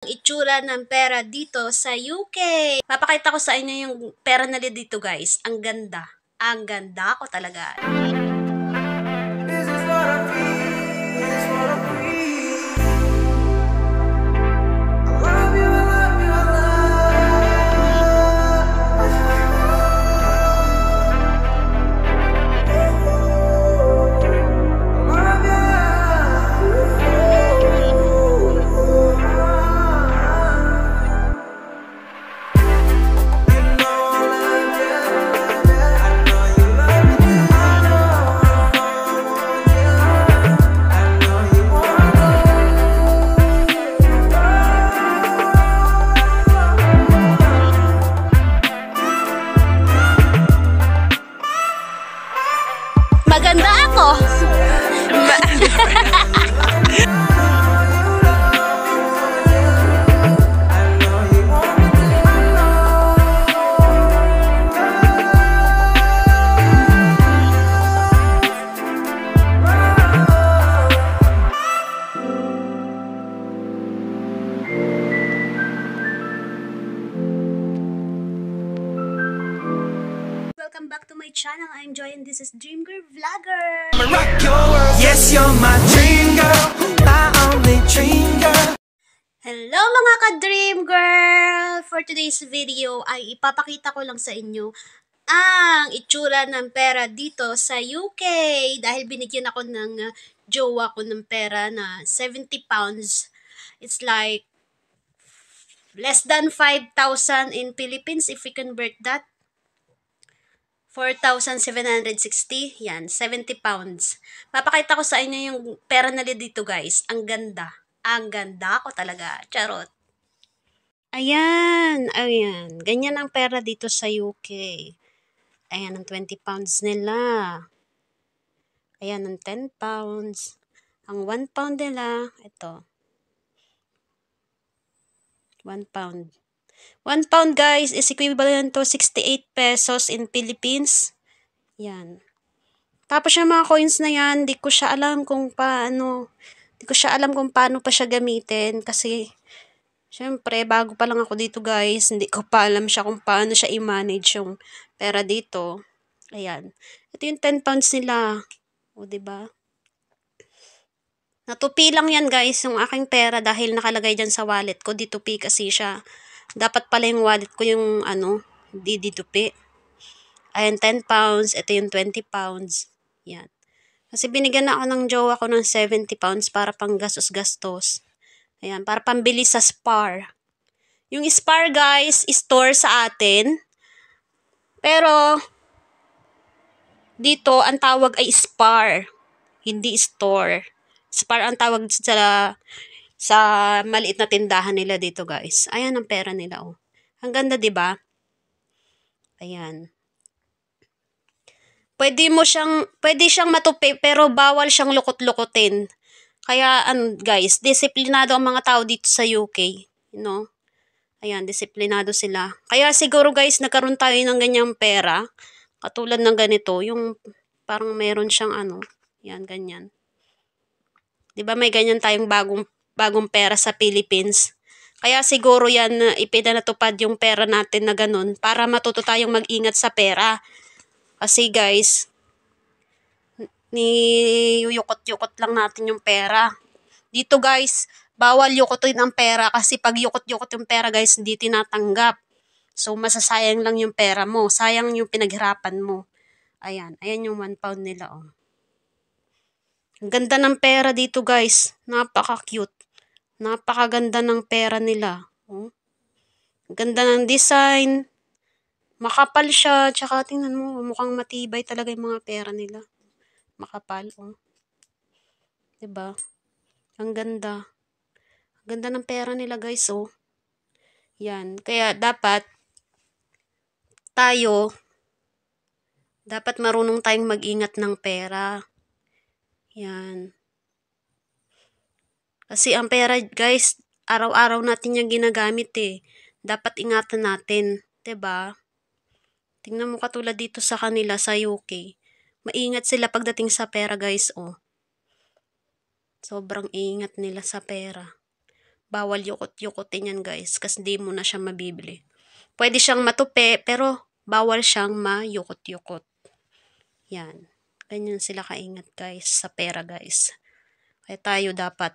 Itsura ng pera dito sa UK. Papakita ko sa inyo yung pera nila dito, guys. Ang ganda. Ang ganda ko talaga. Maganda ako. Welcome back to my channel. I'm Joy and this is Dream Girl Vlogger. Rock your world. Yes, you're my dream girl, my only dream girl. Hello mga ka-Dream Girl! For today's video ay ipapakita ko lang sa inyo ang itsura ng pera dito sa UK dahil binigyan ako ng jowa ko ng pera na 70 pounds. It's like less than 5,000 in Philippines if we convert that. 4,760. Yan, 70 pounds. Papakita ko sa inyo yung pera nila dito, guys. Ang ganda. Ang ganda ko talaga. Charot. Ayan. Ayan. Ganyan ang pera dito sa UK. Ayan, ang 20 pounds nila. Ayan, ang 10 pounds. Ang 1 pound nila, ito. 1 pound. 1 pound, guys, is equivalent to 68 pesos in Philippines. Yan. Tapos yung mga coins na yan, di ko siya alam kung paano pa siya gamitin kasi syempre, bago pa lang ako dito, guys. Hindi ko pa alam siya kung paano siya i-manage yung pera dito. Ayan. Ito yung 10 pounds nila. O, diba? Natupi lang yan, guys, yung aking pera dahil nakalagay dyan sa wallet ko. Ditupi kasi siya. Dapat pala yung wallet ko yung hindi ditupi. Ayan, 10 pounds. Ito yung 20 pounds. Yan. Kasi binigyan na ako ng jowa ko ng 70 pounds para pang gastos-gastos. Ayan, para pambili sa Spar. Yung Spar, guys, store sa atin. Pero, dito, ang tawag ay Spar. Hindi store. Spar ang tawag sa maliit na tindahan nila dito, guys. Ayan ang pera nila, oh. Ang ganda, 'di ba? Ayan. Pwede siyang matupi pero bawal siyang lukot-lukotin. Kaya guys, disiplinado ang mga tao dito sa UK, you know? Ayan, disiplinado sila. Kaya siguro, guys, nagkaroon tayo ng ganyang pera, katulad ng ganito, yung parang meron siyang yan, ganyan. 'Di ba may ganyan tayong bagong pera sa Philippines? Kaya siguro yan ipinatupad yung pera natin na ganun para matuto tayong mag-ingat sa pera. Kasi, guys, niyukot-yukot lang natin yung pera. Dito, guys, bawal yukotin ang pera kasi pag yukot-yukot yung pera, guys, hindi tinatanggap. So, masasayang lang yung pera mo. Sayang yung pinaghirapan mo. Ayan. Ayan yung 1 pound nila, oh. Ang ganda ng pera dito, guys. Napaka-cute. Napakaganda ng pera nila. Oh. Ang ganda ng design. Makapal siya. Tsaka tingnan mo, mukhang matibay talaga yung mga pera nila. Makapal, oh. 'Di ba? Ang ganda. Ang ganda ng pera nila, guys, oh. Yan. Kaya dapat marunong tayong mag-ingat ng pera. Yan. Kasi ang pera, guys, araw-araw natin yung ginagamit eh. Dapat ingatan natin. 'Di ba? Tingnan mo katulad dito sa kanila sa UK. Maingat sila pagdating sa pera, guys, oh. Sobrang ingat nila sa pera. Bawal yukot-yukotin yan guys kasi di mo na siya mabibili. Pwede siyang matupi pero bawal siyang mayukot-yukot. Yan. Ganyan sila kaingat guys sa pera guys. Kaya tayo dapat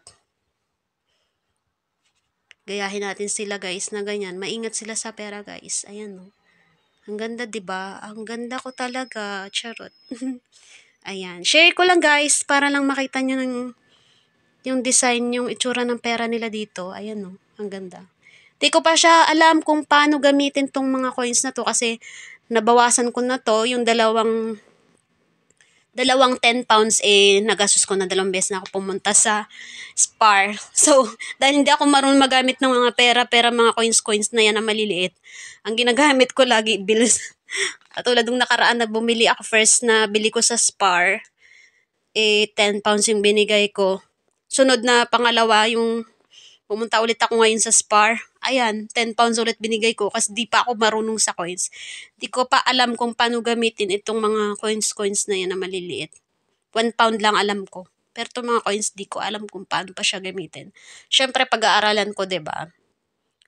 gayahin natin sila guys na ganyan. Maingat sila sa pera guys. Ayan no. Ang ganda 'di ba? Ang ganda ko talaga. Charot. Ayan. Share ko lang guys para lang makita nyo yung design, yung itsura ng pera nila dito. Ayan no. Ang ganda. Di ko pa siya alam kung paano gamitin tong mga coins na to kasi nabawasan ko na to. Yung dalawang 10 pounds nagastos ko na 2 beses na ako pumunta sa Spar. So, dahil hindi ako marunong magamit ng mga pera, mga coins na yan na maliliit. Ang ginagamit ko lagi, bills. Katulad nung nakaraan na bumili ako first na bili ko sa Spar, 10 pounds yung binigay ko. Sunod na pangalawa, yung pumunta ulit ako ngayon sa Spar. Ayan, 10 pounds ulit binigay ko kasi di pa ako marunong sa coins. Di ko pa alam kung paano gamitin itong mga coins na yan na maliliit. 1 pound lang alam ko. Pero itong mga coins, di ko alam kung paano pa siya gamitin. Siyempre, pag-aaralan ko, 'di ba?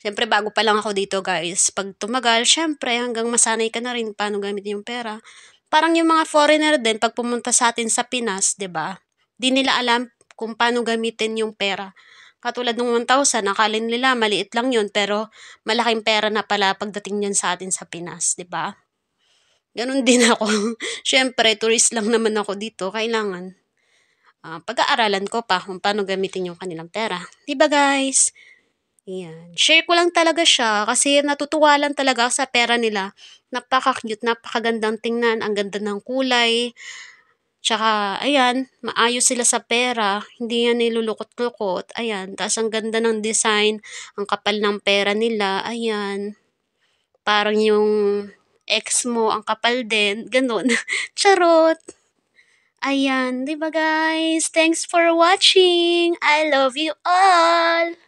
Siyempre, bago pa lang ako dito, guys. Pag tumagal, siyempre, hanggang masanay ka na rin paano gamitin yung pera. Parang yung mga foreigner din, pag pumunta sa atin sa Pinas, 'di ba? Di nila alam kung paano gamitin yung pera. Katulad ng 1,000, akalin nila maliit lang yun, pero malaking pera na pala pagdating niyan sa atin sa Pinas, 'di ba? Ganun din ako. Siyempre, tourist lang naman ako dito. Kailangan pag-aaralan ko pa kung paano gamitin yung kanilang pera. 'Di ba guys? Ayan. Share ko lang talaga siya kasi natutuwa lang talaga sa pera nila. Napaka-cute, napakagandang tingnan, ang ganda ng kulay. Tsaka, ayan, maayos sila sa pera. Hindi yan nilulukot-lukot. Ayan, taas ang ganda ng design, ang kapal ng pera nila. Ayan, parang yung ex mo, ang kapal din. Ganun. Charot! Ayan, 'di ba guys? Thanks for watching. I love you all.